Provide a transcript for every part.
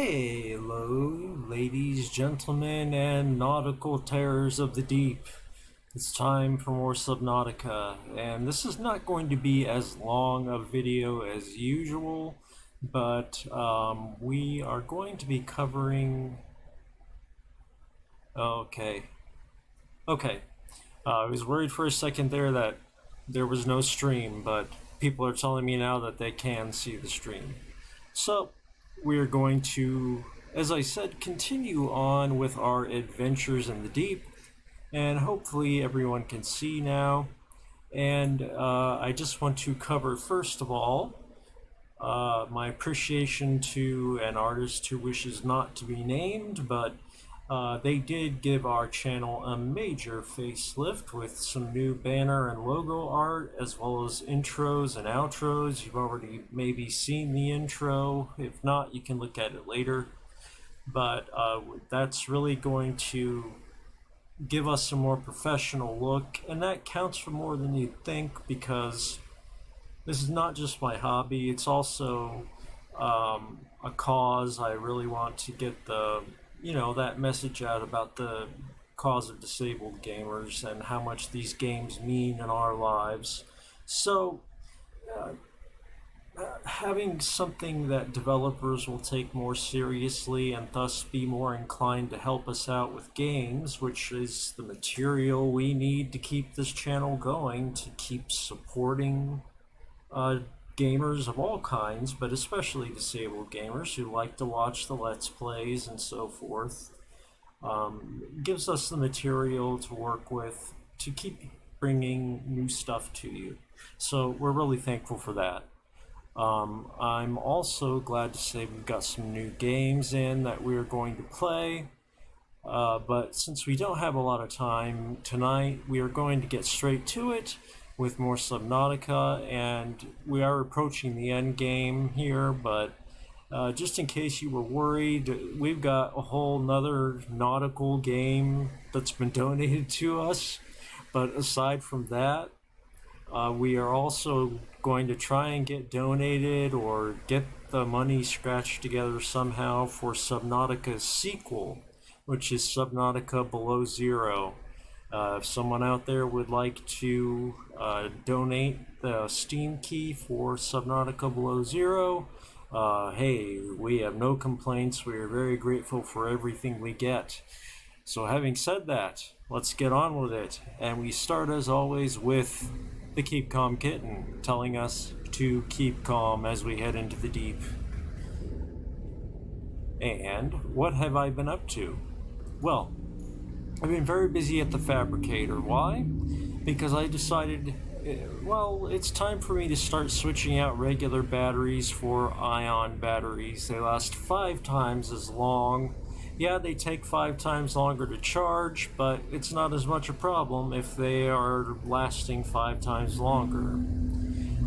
Hello, ladies, gentlemen, and nautical terrors of the deep. It's time for more Subnautica, and this is not going to be as long a video as usual, but we are going to be covering... Okay. I was worried for a second there that there was no stream, but people are telling me now that they can see the stream. So, we're going to, as I said, continue on with our adventures in the deep, and hopefully everyone can see now. And I just want to cover, first of all, my appreciation to an artist who wishes not to be named, but they did give our channel a major facelift with some new banner and logo art, as well as intros and outros. You've already maybe seen the intro. If not, you can look at it later. But that's really going to give us a more professional look, and that counts for more than you'd think, because this is not just my hobby, it's also a cause. I really want to get that message out about the cause of disabled gamers and how much these games mean in our lives. So, having something that developers will take more seriously and thus be more inclined to help us out with games, which is the material we need to keep this channel going, to keep supporting gamers of all kinds, but especially disabled gamers who like to watch the Let's Plays and so forth. Gives us the material to work with to keep bringing new stuff to you. So we're really thankful for that. I'm also glad to say we've got some new games in that we're going to play. But since we don't have a lot of time tonight, we are going to get straight to it with more Subnautica, and we are approaching the end game here, but just in case you were worried, we've got a whole nother nautical game that's been donated to us. But aside from that, we are also going to try and get donated or get the money scratched together somehow for Subnautica's sequel, which is Subnautica Below Zero. If someone out there would like to donate the Steam key for Subnautica Below Zero, hey, we have no complaints. We are very grateful for everything we get. So having said that, let's get on with it. And we start as always with the Keep Calm Kitten telling us to keep calm as we head into the deep. And what have I been up to? Well, I've been very busy at the fabricator. Why? Because I decided, well, it's time for me to start switching out regular batteries for ion batteries. They last 5 times as long. Yeah, they take 5 times longer to charge, but it's not as much a problem if they are lasting 5 times longer.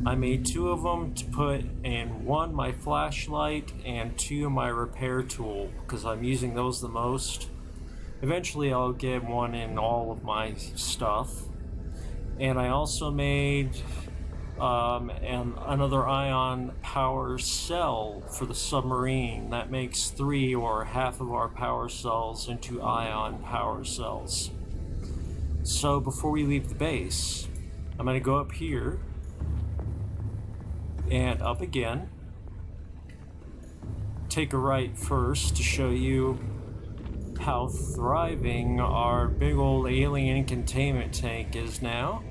I made 2 of them to put in, 1 my flashlight and 2 my repair tool, because I'm using those the most. Eventually I'll get 1 in all of my stuff. And I also made another ion power cell for the submarine. That makes 3 or half of our power cells into ion power cells. So before we leave the base, I'm going to go up here and up again. Take a right first to show you how thriving our big old alien containment tank is now.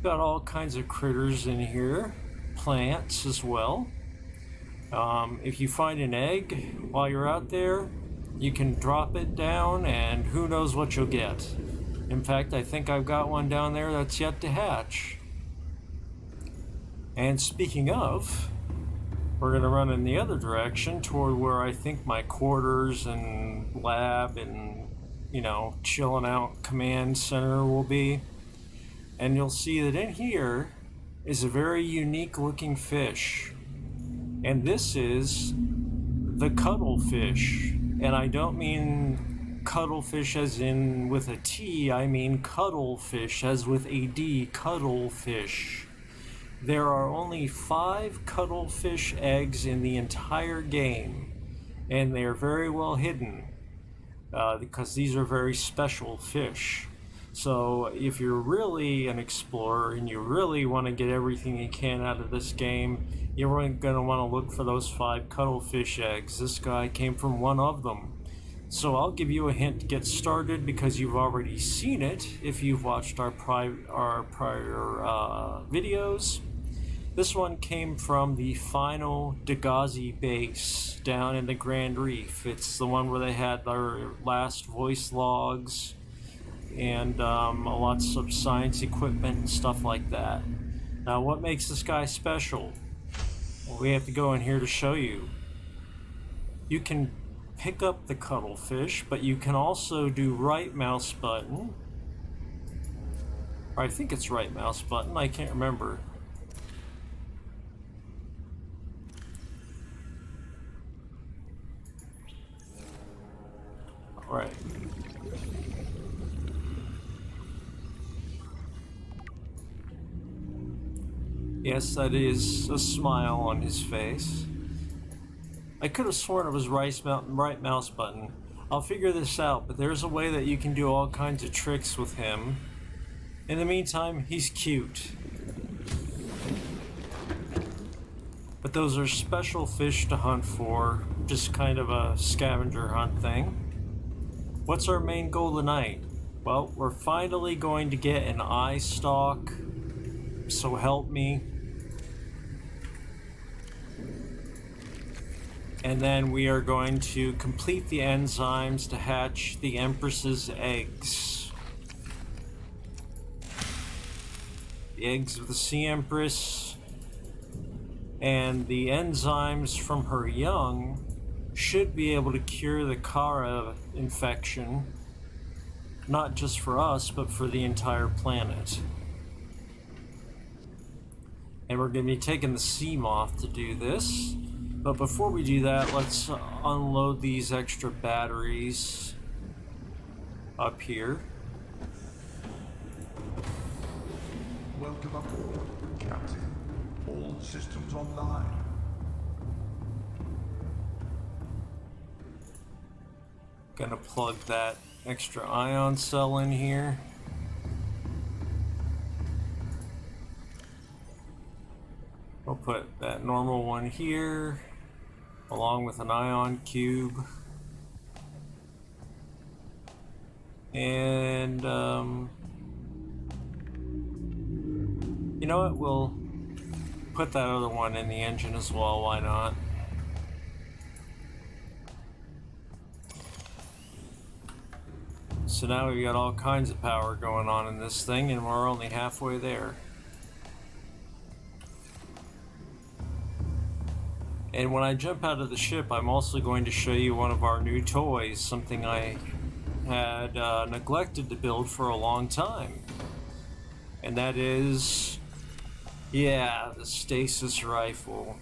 Got all kinds of critters in here, plants as well. If you find an egg while you're out there, you can drop it down and who knows what you'll get. In fact, I think I've got one down there that's yet to hatch. And speaking of, we're going to run in the other direction toward where I think my quarters and lab and, chilling out command center will be. And you'll see that in here is a very unique looking fish. And this is the cuttlefish. And I don't mean cuttlefish as in with a T, I mean cuttlefish as with a D, cuttlefish. There are only 5 cuttlefish eggs in the entire game. and they are very well hidden because these are very special fish. So if you're really an explorer and you really want to get everything you can out of this game, you're going to want to look for those 5 cuttlefish eggs. This guy came from one of them. So I'll give you a hint to get started because you've already seen it if you've watched our prior videos. This one came from the final Dagazi base down in the Grand Reef. It's the one where they had their last voice logs and lots of science equipment and stuff like that. Now, what makes this guy special? Well, we have to go in here to show you. You can pick up the cuttlefish, but you can also do right mouse button. Or I think it's right mouse button, I can't remember. Alright. Yes, that is a smile on his face. I could have sworn it was right mouse button. I'll figure this out, but there's a way that you can do all kinds of tricks with him. In the meantime, he's cute. But those are special fish to hunt for, just kind of a scavenger hunt thing. What's our main goal tonight? Well, we're finally going to get an eye stalk, so help me. And then we are going to complete the enzymes to hatch the Empress's eggs. The eggs of the Sea Empress and the enzymes from her young should be able to cure the Kharaa infection, not just for us, but for the entire planet. And we're going to be taking the sea moth to do this. But before we do that, let's unload these extra batteries up here. Welcome aboard, Captain. All systems online. Gonna plug that extra ion cell in here. We'll put that normal one here, along with an ion cube. And, you know what, we'll put that other one in the engine as well, why not? So now we've got all kinds of power going on in this thing, and we're only halfway there. And when I jump out of the ship, I'm also going to show you one of our new toys, something I had neglected to build for a long time. And that is, yeah, the stasis rifle.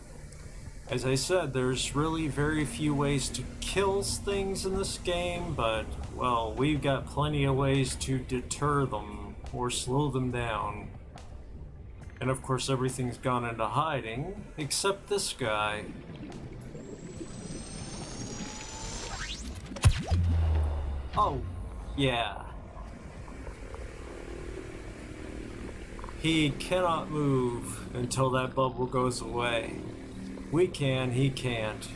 As I said, there's really very few ways to kill things in this game, but, well, we've got plenty of ways to deter them or slow them down. And of course everything's gone into hiding, except this guy. Oh, yeah. He cannot move until that bubble goes away. We can, he can't.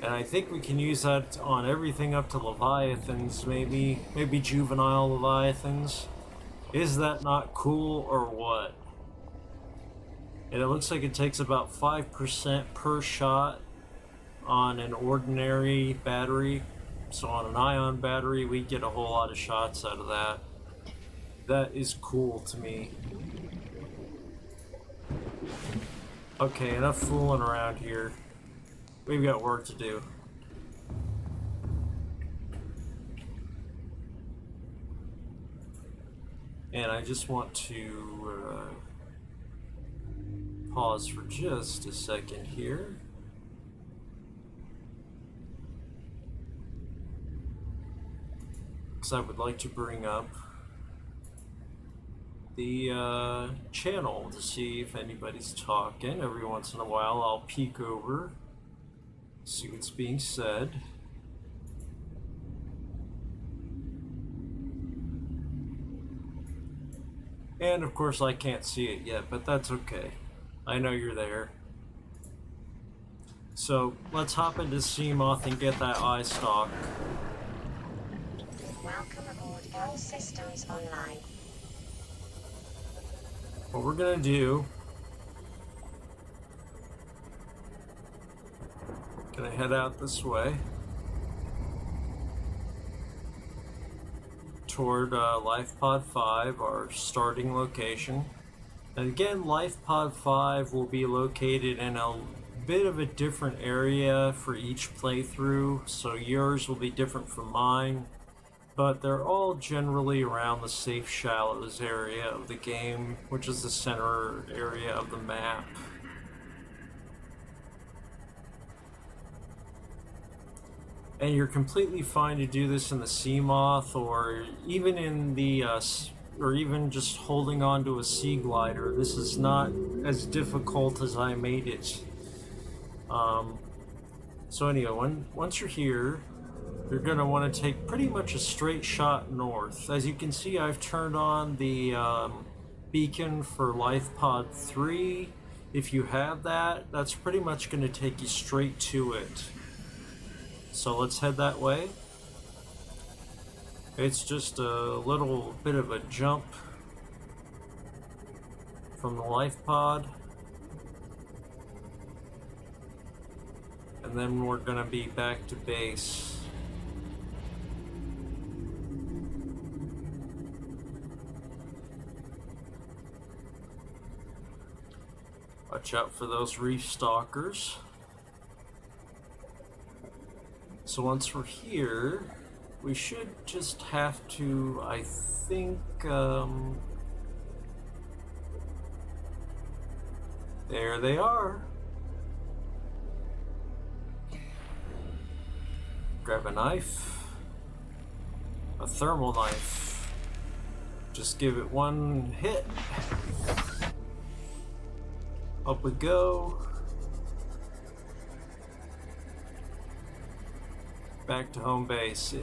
And I think we can use that on everything up to Leviathans, maybe juvenile Leviathans. Is that not cool or what? And it looks like it takes about 5% per shot on an ordinary battery. So on an ion battery, we get a whole lot of shots out of that. That is cool to me. Okay, enough fooling around here. We've got work to do. And I just want to pause for just a second here. Because I would like to bring up the channel to see if anybody's talking. Every once in a while I'll peek over, See what's being said. And of course I can't see it yet, but that's okay. I know you're there. So let's hop into Seamoth and get that eye stalk. Welcome aboard. All systems online. What we're gonna do, gonna head out this way toward Life Pod 5, our starting location. And again, Life Pod 5 will be located in a bit of a different area for each playthrough, so yours will be different from mine, but they're all generally around the Safe Shallows area of the game, which is the center area of the map. And you're completely fine to do this in the Seamoth, or even in the, or even just holding on to a sea glider. This is not as difficult as I made it. So anyway, once you're here, you're going to want to take pretty much a straight shot north. As you can see, I've turned on the beacon for Life Pod 3. If you have that, that's pretty much going to take you straight to it. So let's head that way. It's just a little bit of a jump from the Life Pod. And then we're gonna be back to base. Watch out for those reef stalkers. So once we're here, we should just have to, I think, there they are. Grab a knife, a thermal knife, just give it one hit, up we go, back to home base.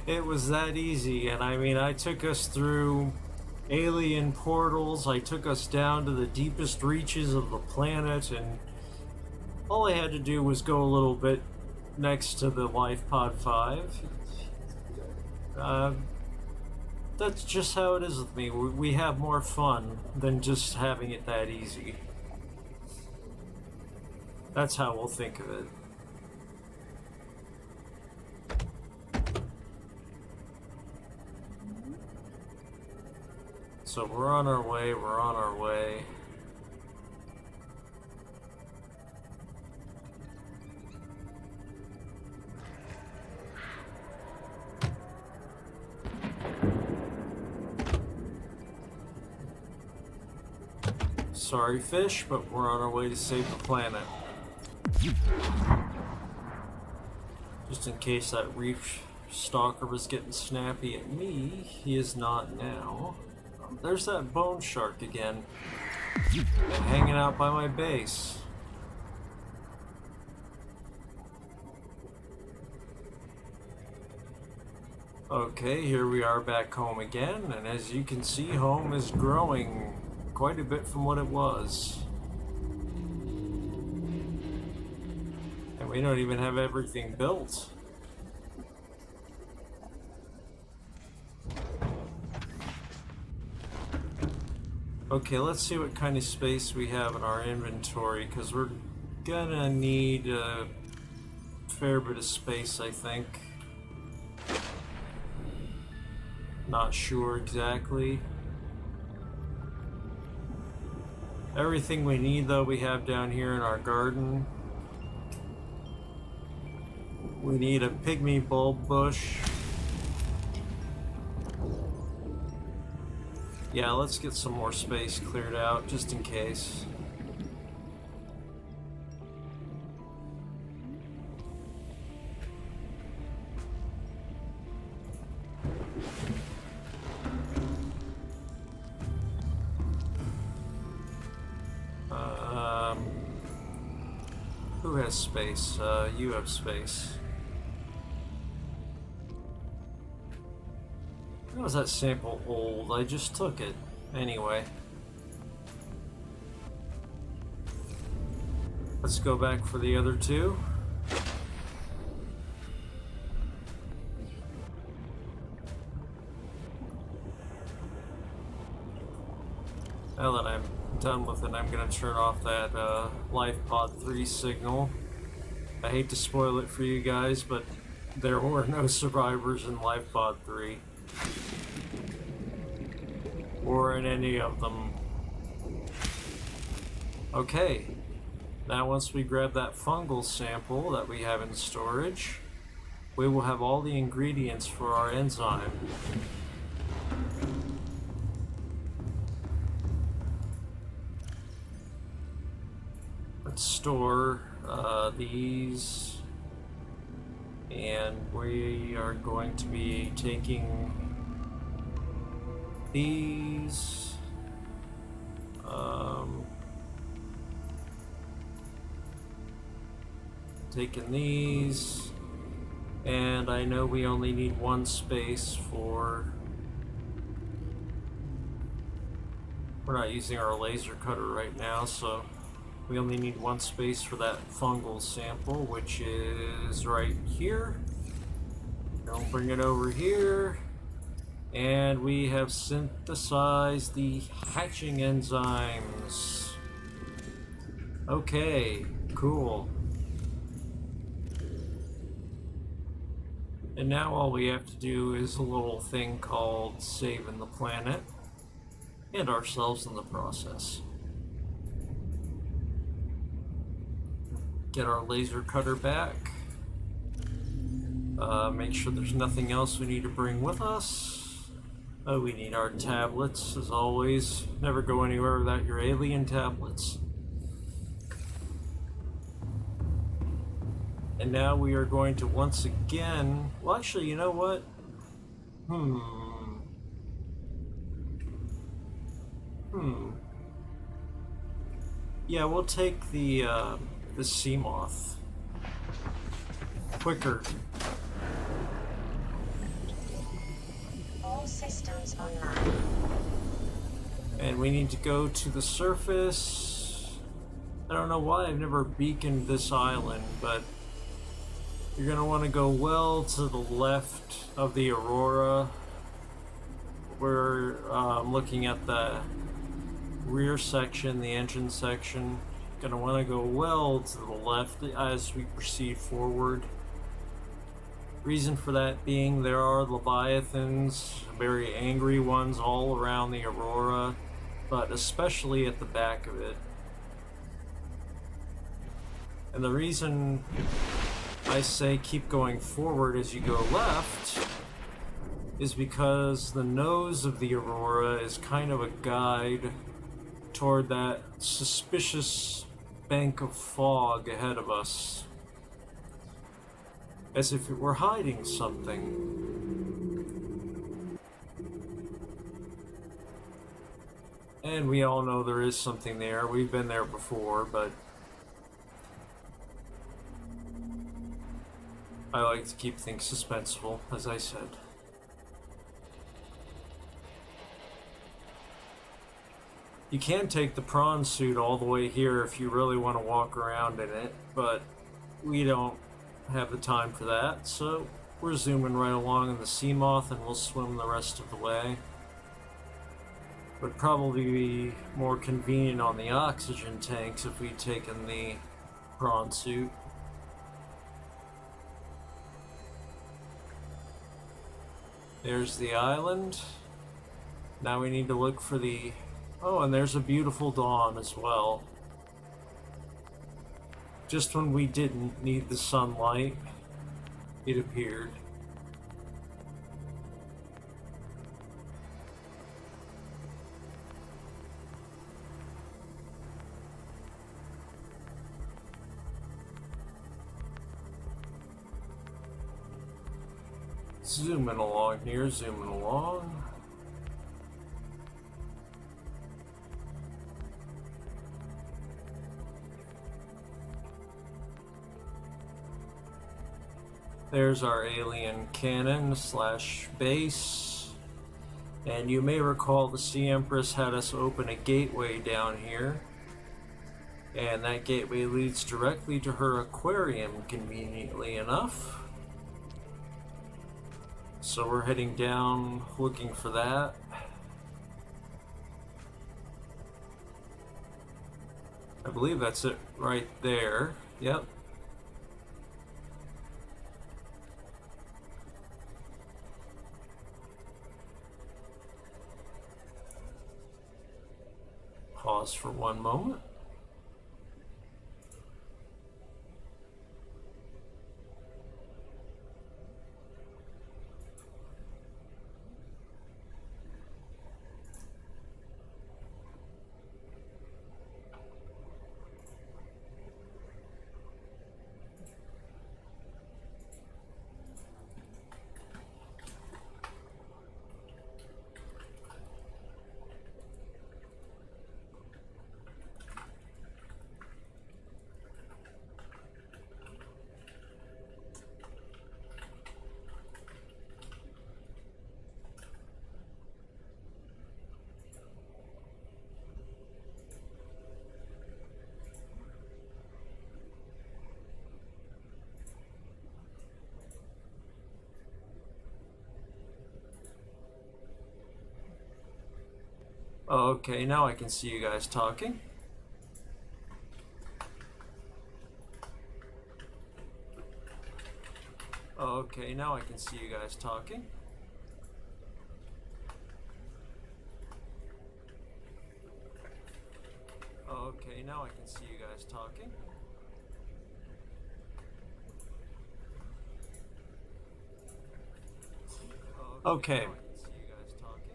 It was that easy, and I mean, I took us through alien portals, I took us down to the deepest reaches of the planet, and all I had to do was go a little bit next to the Life Pod 5. That's just how it is with me. We have more fun than just having it that easy. That's how we'll think of it. So we're on our way, we're on our way. Sorry, fish, but we're on our way to save the planet. Just in case that reef stalker was getting snappy at me, he is not now. There's that bone shark again, hanging out by my base. Okay, here we are back home again, and as you can see, home is growing quite a bit from what it was. And we don't even have everything built. Okay, let's see what kind of space we have in our inventory, because we're gonna need a fair bit of space, I think. Not sure exactly. Everything we need, though, we have down here in our garden. We need a pygmy bulb bush. Yeah, let's get some more space cleared out, just in case. Who has space? You have space. How was that sample old? I just took it. Anyway. Let's go back for the other two. Now that I'm done with it, I'm going to turn off that Life Pod 3 signal. I hate to spoil it for you guys, but there were no survivors in Life Pod 3. Or in any of them. Okay. Now once we grab that fungal sample that we have in storage, we will have all the ingredients for our enzyme. Let's store these, and we are going to be taking these, taking these, and I know we only need one space for, we're not using our laser cutter right now, so we only need one space for that fungal sample, which is right here. I'll bring it over here. And we have synthesized the hatching enzymes. Okay, cool. And now all we have to do is a little thing called saving the planet and ourselves in the process. Get our laser cutter back. Make sure there's nothing else we need to bring with us. Oh, we need our tablets, as always. Never go anywhere without your alien tablets. And now we are going to once again... Well, actually, you know what? Yeah, we'll take the sea moth. Quicker. All systems online. And we need to go to the surface. I don't know why I've never beaconed this island, but you're going to want to go well to the left of the Aurora. We're looking at the rear section, the engine section. Going to want to go well to the left as we proceed forward. Reason for that being there are Leviathans, very angry ones all around the Aurora, but especially at the back of it. And the reason I say keep going forward as you go left is because the nose of the Aurora is kind of a guide toward that suspicious bank of fog ahead of us, as if it were hiding something. And we all know there is something there. We've been there before, but I like to keep things suspenseful, as I said. You can take the prawn suit all the way here if you really want to walk around in it, but we don't have the time for that, so we're zooming right along in the sea moth and we'll swim the rest of the way. Would probably be more convenient on the oxygen tanks if we'd taken the prawn suit. There's the island. Now we need to look for the... Oh, and there's a beautiful dawn as well. Just when we didn't need the sunlight, it appeared. Zooming along here, zooming along. There's our alien cannon slash base. And you may recall the Sea Empress had us open a gateway down here. And that gateway leads directly to her aquarium, conveniently enough. So we're heading down looking for that. I believe that's it right there. Yep. Pause for one moment. Okay, now I can see you guys talking. Okay, now I can see you guys talking. Okay, now I can see you guys talking. Okay. Now I can see you guys talking.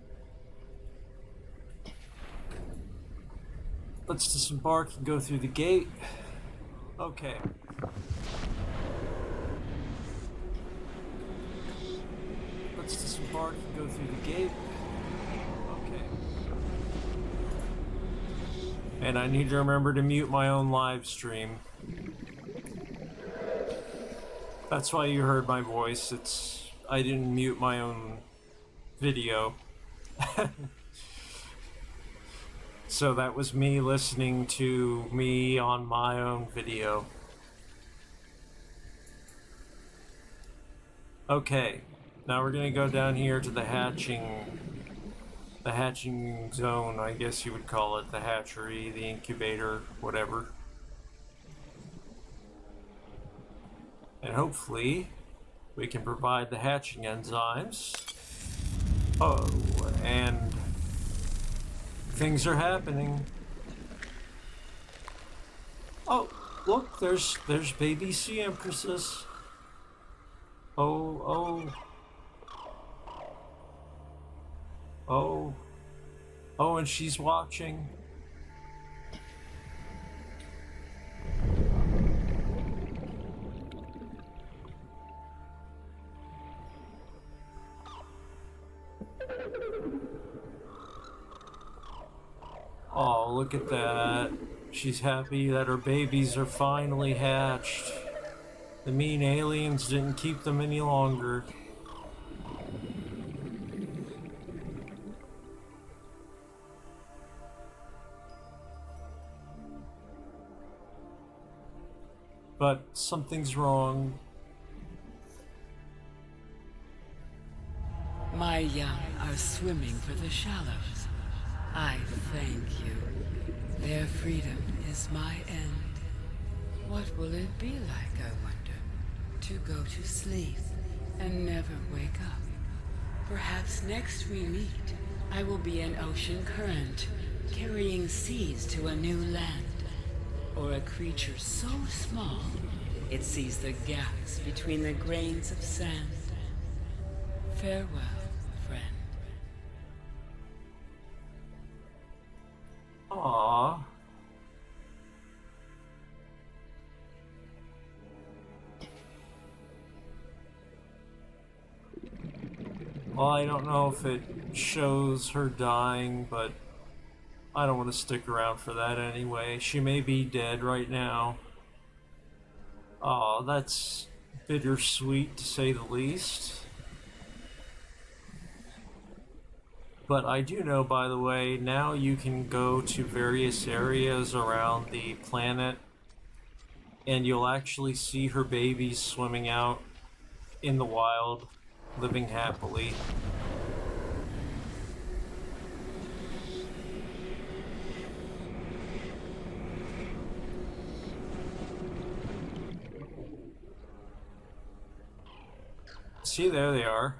Let's disembark and go through the gate. Okay. Let's disembark and go through the gate. Okay. And I need to remember to mute my own live stream. That's why you heard my voice. I didn't mute my own video. So that was me listening to me on my own video. Okay, now we're gonna go down here to the hatching zone, I guess you would call it, the hatchery, the incubator, whatever. And hopefully we can provide the hatching enzymes. Oh, and things are happening. Oh, look, there's baby sea empresses. Oh, and she's watching. Oh, look at that. She's happy that her babies are finally hatched. The mean aliens didn't keep them any longer. But something's wrong. My young are swimming for the shallows. I thank you. Their freedom is my end. What will it be like, I wonder, to go to sleep and never wake up? Perhaps next we meet, I will be an ocean current, carrying seas to a new land. Or a creature so small, it sees the gaps between the grains of sand. Farewell, friend. Aww. Well, I don't know if it shows her dying, but I don't want to stick around for that anyway. She may be dead right now. Oh, that's bittersweet to say the least. But I do know, by the way, now you can go to various areas around the planet and you'll actually see her babies swimming out in the wild, living happily. See, there they are.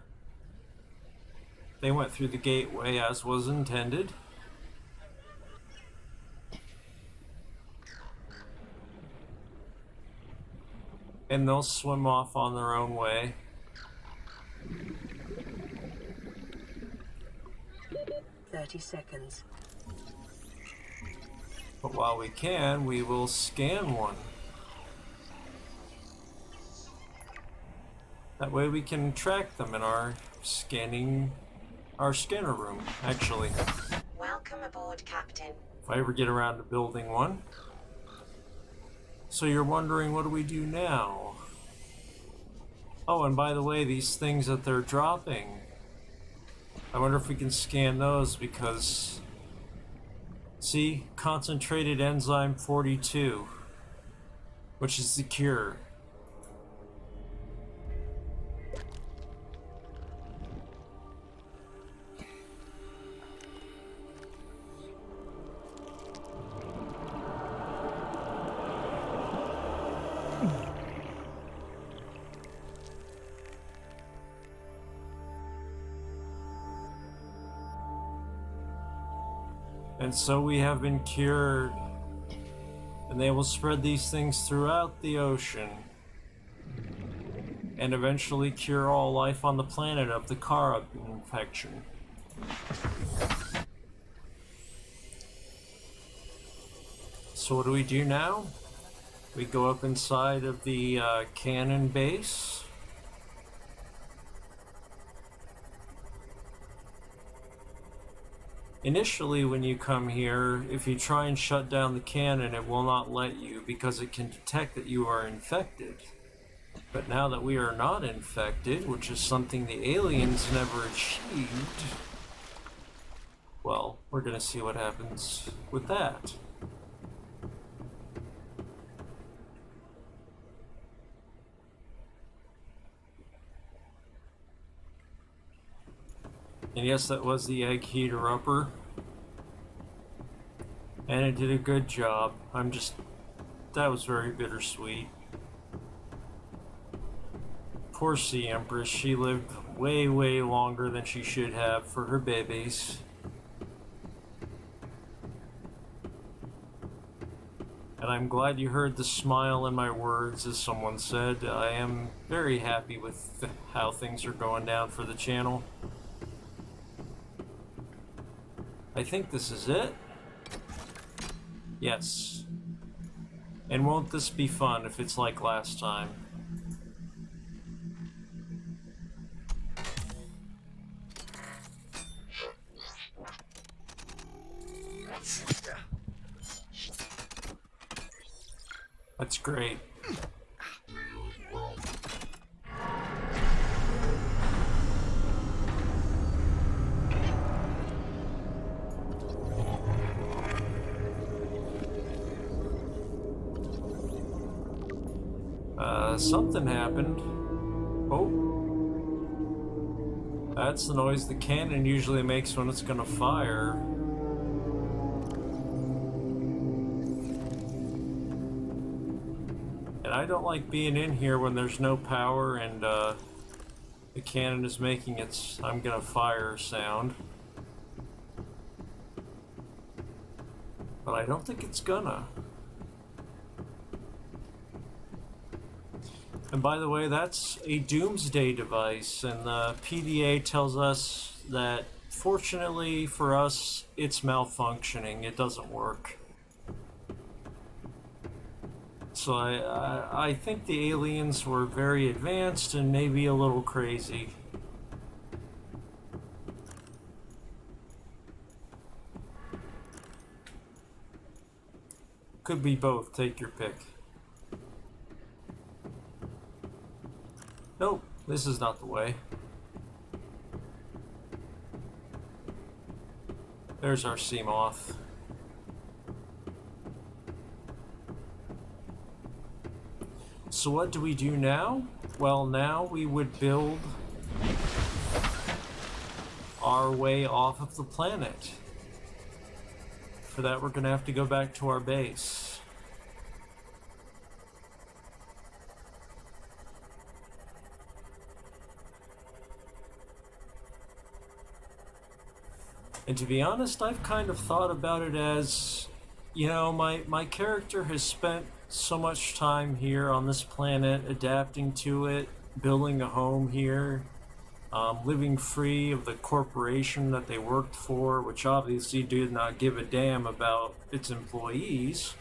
They went through the gateway as was intended. And they'll swim off on their own way. 30 seconds. But while we can, we will scan one. That way we can track them in our scanner room, actually. Welcome aboard, Captain. If I ever get around to building one. So you're wondering, what do we do now? Oh, and by the way, these things that they're dropping, I wonder if we can scan those because, see, concentrated enzyme 42, which is the cure. And so we have been cured, and they will spread these things throughout the ocean, and eventually cure all life on the planet of the Kharaa infection. So what do we do now? We go up inside of the cannon base. Initially, when you come here, if you try and shut down the cannon, it will not let you because it can detect that you are infected. But now that we are not infected, which is something the aliens never achieved, well, we're gonna see what happens with that. And yes, that was the egg heater upper. And it did a good job. That was very bittersweet. Poor Sea Empress, she lived way, way longer than she should have for her babies. And I'm glad you heard the smile in my words, as someone said. I am very happy with how things are going down for the channel. I think this is it. Yes. And won't this be fun if it's like last time? That's great. Something happened. Oh. That's the noise the cannon usually makes when it's gonna fire. And I don't like being in here when there's no power and the cannon is making its I'm gonna fire sound. But I don't think it's gonna. And by the way, that's a doomsday device, and the PDA tells us that, fortunately for us, it's malfunctioning. It doesn't work. So I think the aliens were very advanced and maybe a little crazy. Could be both, take your pick. Nope, this is not the way. There's our sea moth. So what do we do now? Well, now we would build our way off of the planet. For that, we're going to have to go back to our base. And to be honest, I've kind of thought about it as, you know, my character has spent so much time here on this planet, adapting to it, building a home here, living free of the corporation that they worked for, which obviously did not give a damn about its employees.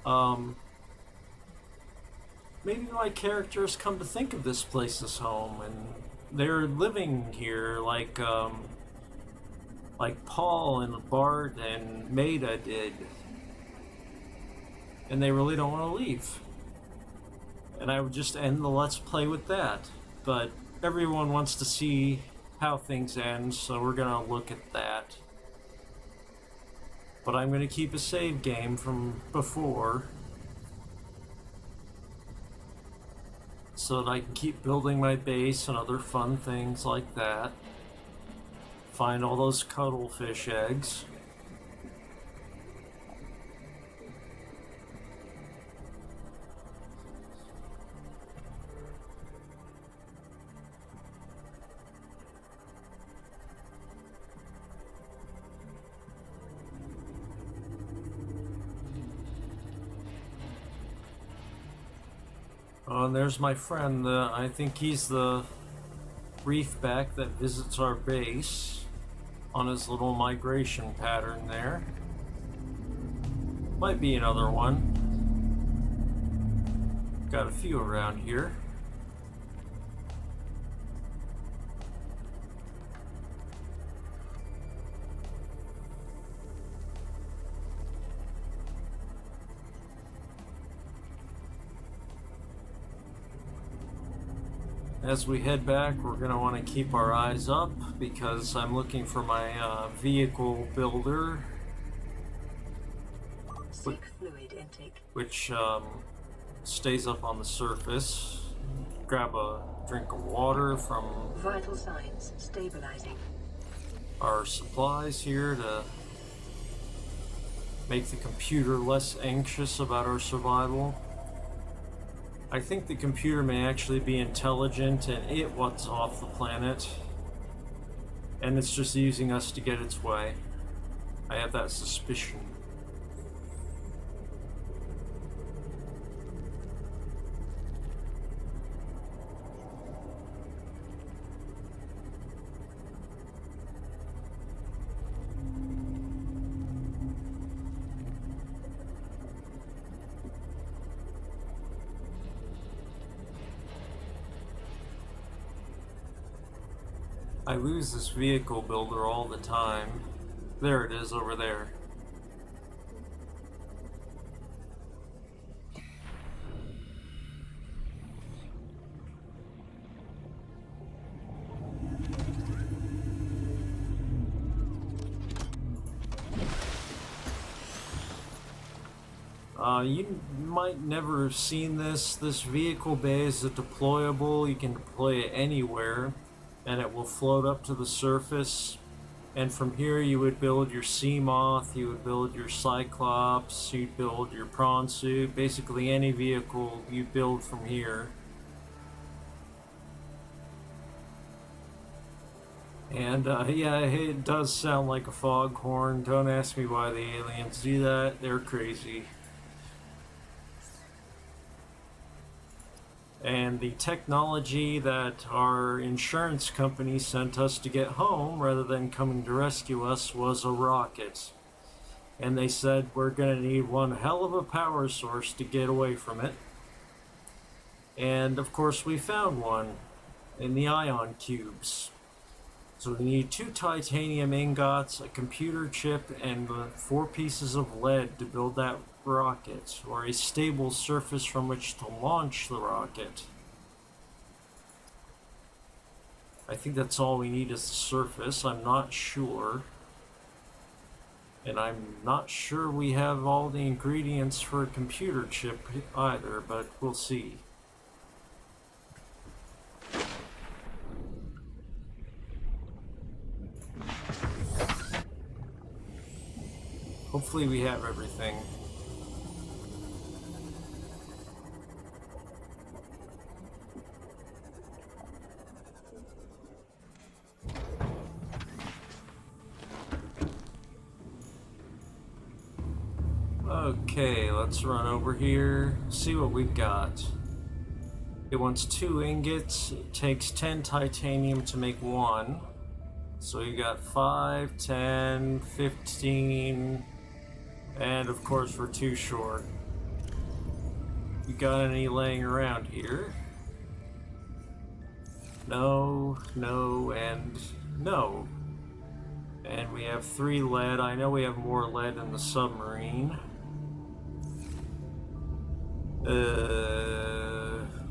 Maybe my character has come to think of this place as home, and they're living here like Paul and Bart and Maida did. And they really don't want to leave. And I would just end the Let's Play with that. But everyone wants to see how things end, so we're gonna look at that. But I'm gonna keep a save game from before, so that I can keep building my base and other fun things like that. Find all those cuttlefish eggs. Oh, and there's my friend. I think he's the reefback that visits our base on his little migration pattern there. Might be another one. Got a few around here. As we head back, we're going to want to keep our eyes up because I'm looking for my vehicle builder, Seek fluid intake. which stays up on the surface. Grab a drink of water from Vital signs stabilizing. our supplies here to make the computer less anxious about our survival. I think the computer may actually be intelligent and it wants off the planet, and it's just using us to get its way. I have that suspicion. I lose this vehicle builder all the time. There it is over there. You might never have seen this. This vehicle bay is a deployable. You can deploy it anywhere, and it will float up to the surface. And from here you would build your sea moth, you would build your cyclops, you'd build your prawn suit, basically any vehicle you build from here. And yeah, it does sound like a foghorn. Don't ask me why the aliens do that. They're crazy. And the technology that our insurance company sent us to get home rather than coming to rescue us was a rocket. And they said we're going to need one hell of a power source to get away from it. And of course we found one in the ion cubes. So we need 2 titanium ingots, a computer chip, and 4 pieces of lead to build that rocket, or a stable surface from which to launch the rocket. I think that's all we need is the surface. I'm not sure. And I'm not sure we have all the ingredients for a computer chip either, but we'll see. Hopefully we have everything. Okay, let's run over here, see what we've got. It wants 2 ingots, it takes 10 titanium to make 1. So you got 5, 10, 15, and of course we're too short. You got any laying around here? No, no, and no. And we have 3 lead. I know we have more lead in the submarine.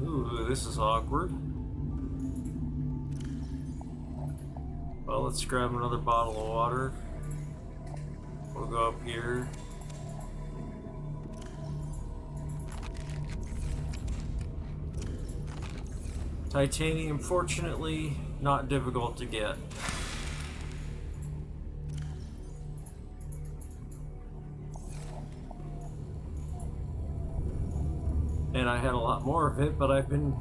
Ooh, this is awkward. Well, let's grab another bottle of water. We'll go up here. Titanium, fortunately, not difficult to get. And I had a lot more of it, but I've been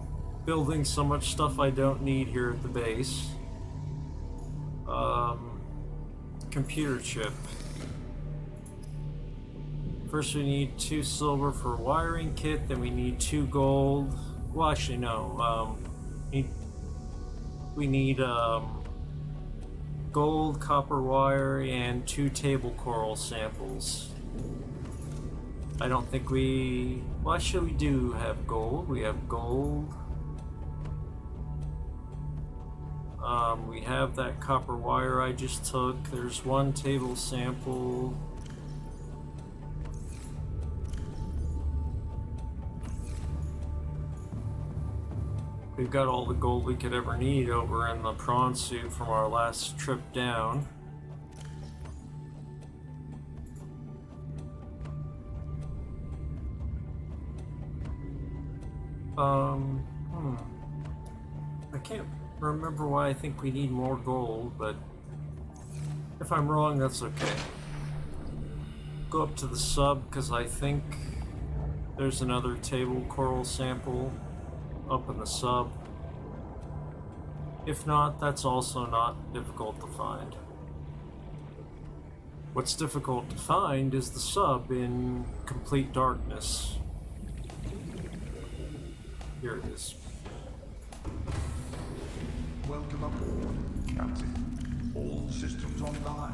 building so much stuff I don't need here at the base. Computer chip. First we need 2 silver for wiring kit, then we need 2 gold. Well, actually no. We need gold, copper wire, and 2 table coral samples. I don't think we... Well, actually we do have gold. We have gold. We have that copper wire I just took. There's 1 table sample. We've got all the gold we could ever need over in the prawn suit from our last trip down. I can't remember why I think we need more gold, but if I'm wrong, that's okay. Go up to the sub, because I think there's another table coral sample up in the sub. If not, that's also not difficult to find. What's difficult to find is the sub in complete darkness. Here it is. Welcome aboard, Captain. All systems online.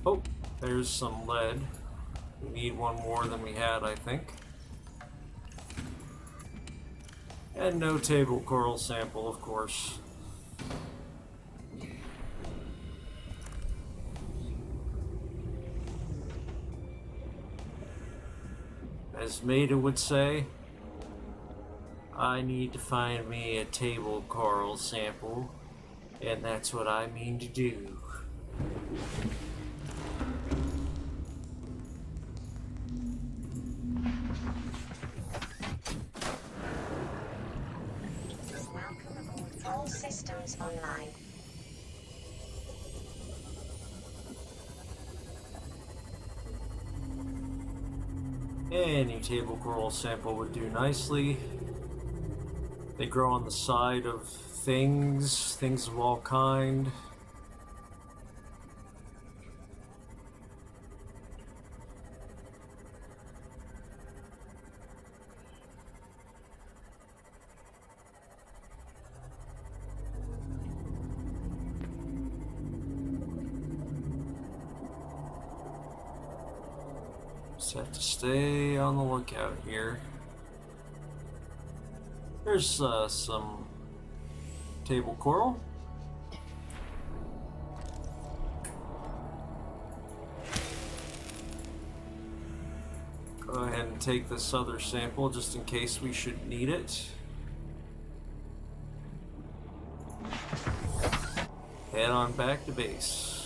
Oh, there's some lead. We need 1 more than we had, I think. And no table coral sample, of course. As Maida would say, I need to find me a table coral sample, and that's what I mean to do. Welcome aboard. All systems online. Any table coral sample would do nicely. They grow on the side of things of all kind. Just have to stay on the lookout here. There's some table coral. Go ahead and take this other sample just in case we should need it. on back to base.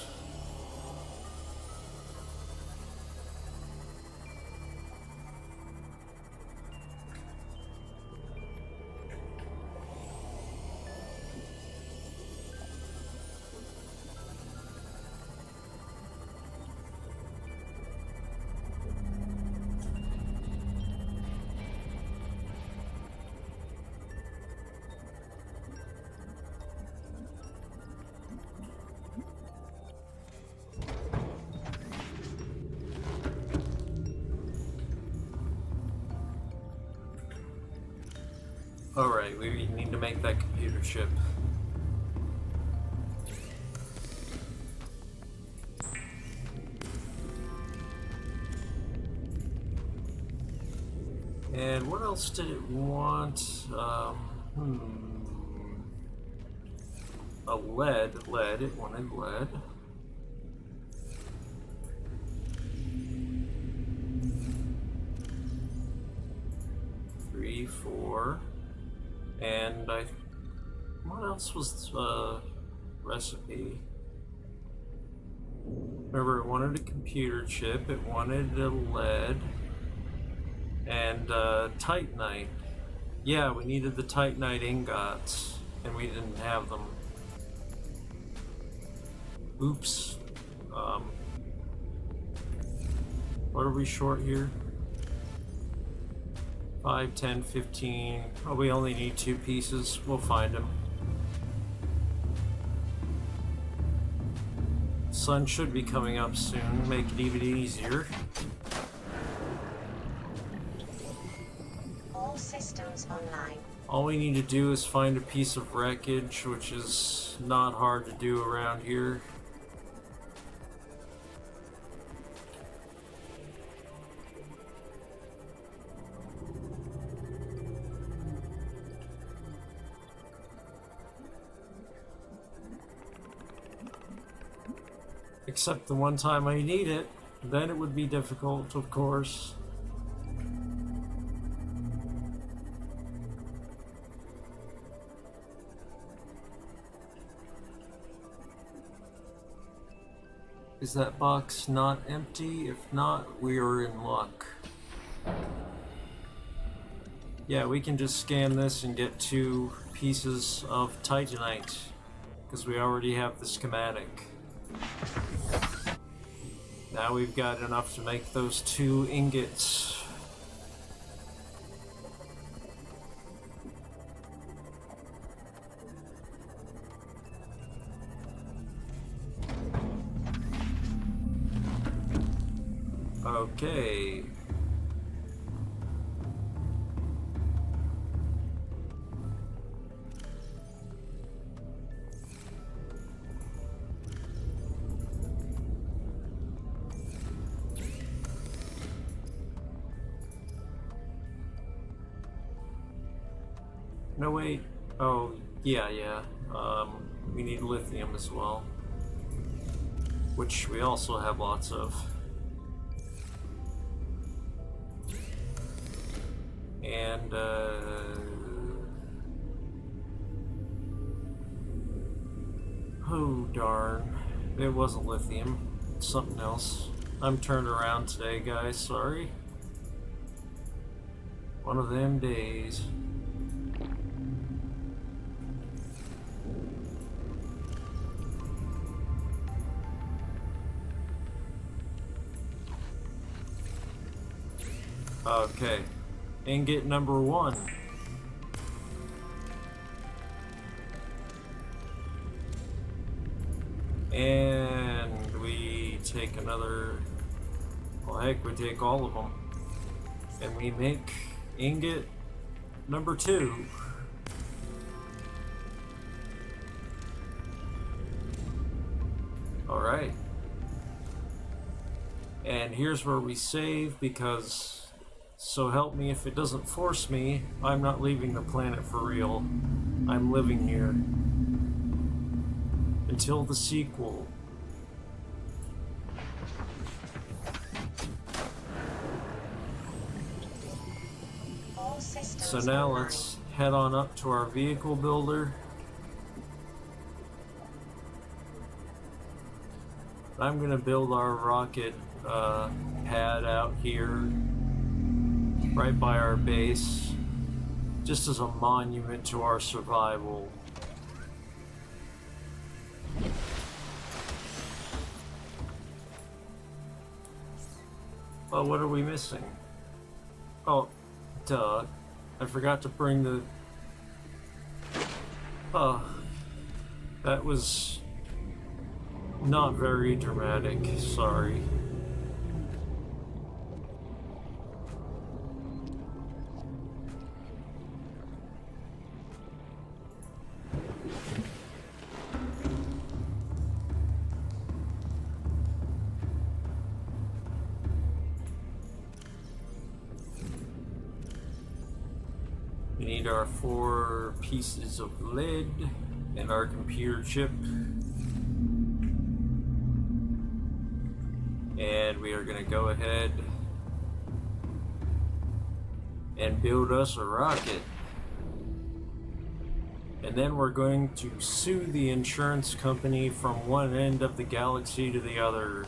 Alright, we need to make that computer chip. And what else did it want? A lead. It wanted lead. Three, four. And what else was the recipe? Remember, it wanted a computer chip, it wanted a lead, and titanite. Yeah, we needed the titanite ingots, and we didn't have them. Oops. What are we short here? 5, 10, 15. Oh, we only need 2 pieces. We'll find them. Sun should be coming up soon. Make it even easier. All systems online. All we need to do is find a piece of wreckage, which is not hard to do around here. Except the one time I need it, then it would be difficult, of course. Is that box not empty? If not, we are in luck. Yeah, we can just scan this and get 2 pieces of titanite, because we already have the schematic. Now we've got enough to make those 2 ingots. Okay. No, wait. Oh, yeah. We need lithium as well, which we also have lots of. And, oh, darn. It wasn't lithium. It's something else. I'm turned around today, guys. Sorry. One of them days. Okay, ingot number 1. And we take another, well heck, we take all of them. And we make ingot number 2. Alright. And here's where we save, because so help me if it doesn't force me, I'm not leaving the planet for real. I'm living here. Until the sequel. All systems So now online. let's head on up to our vehicle builder. I'm gonna build our rocket pad out here, right by our base, just as a monument to our survival. Oh, what are we missing? Oh, duh. I forgot to bring the... Oh, that was not very dramatic, sorry. We need our 4 pieces of lead and our computer chip. And we are going to go ahead and build us a rocket. And then we're going to sue the insurance company from one end of the galaxy to the other.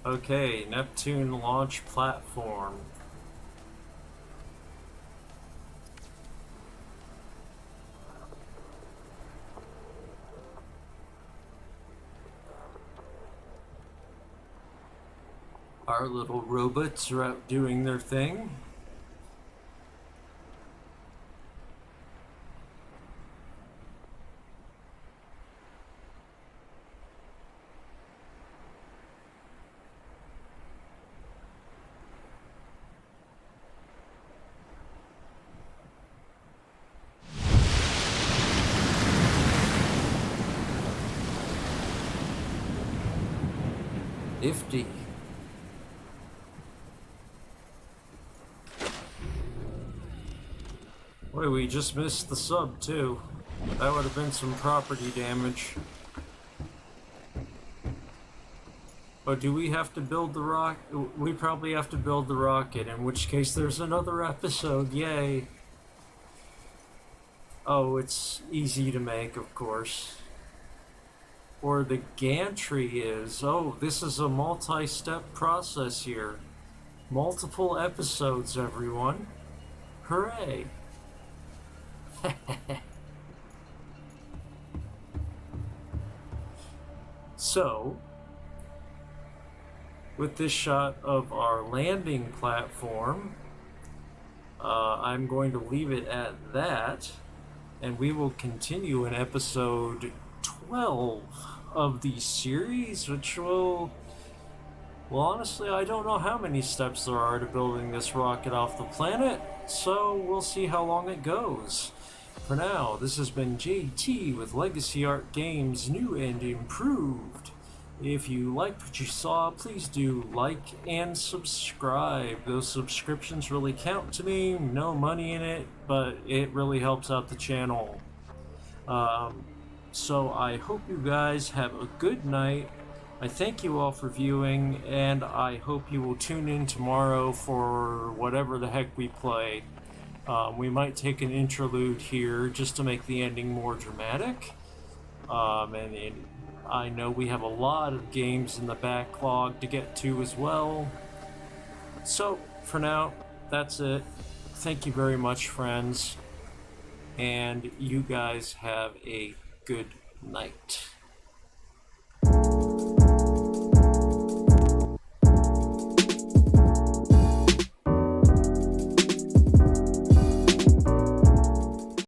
Okay, Neptune launch platform. Our little robots are out doing their thing. Nifty. Boy, we just missed the sub too. That would have been some property damage. Oh, do we have to build the rock? We probably have to build the rocket, in which case there's another episode, yay. Oh, it's easy to make, of course. Or the gantry is. Oh, this is a multi-step process here. Multiple episodes, everyone. Hooray! So, with this shot of our landing platform, I'm going to leave it at that, and we will continue in episode 12 of the series, which will... Well, honestly, I don't know how many steps there are to building this rocket off the planet, so we'll see how long it goes. For now, this has been JT with Legacy Art Games New and Improved. If you liked what you saw, please do like and subscribe. Those subscriptions really count to me. No money in it, but it really helps out the channel. So I hope you guys have a good night. I thank you all for viewing, and I hope you will tune in tomorrow for whatever the heck we play. We might take an interlude here just to make the ending more dramatic. And I know we have a lot of games in the backlog to get to as well. So, for now, that's it. Thank you very much, friends. And you guys have a good night.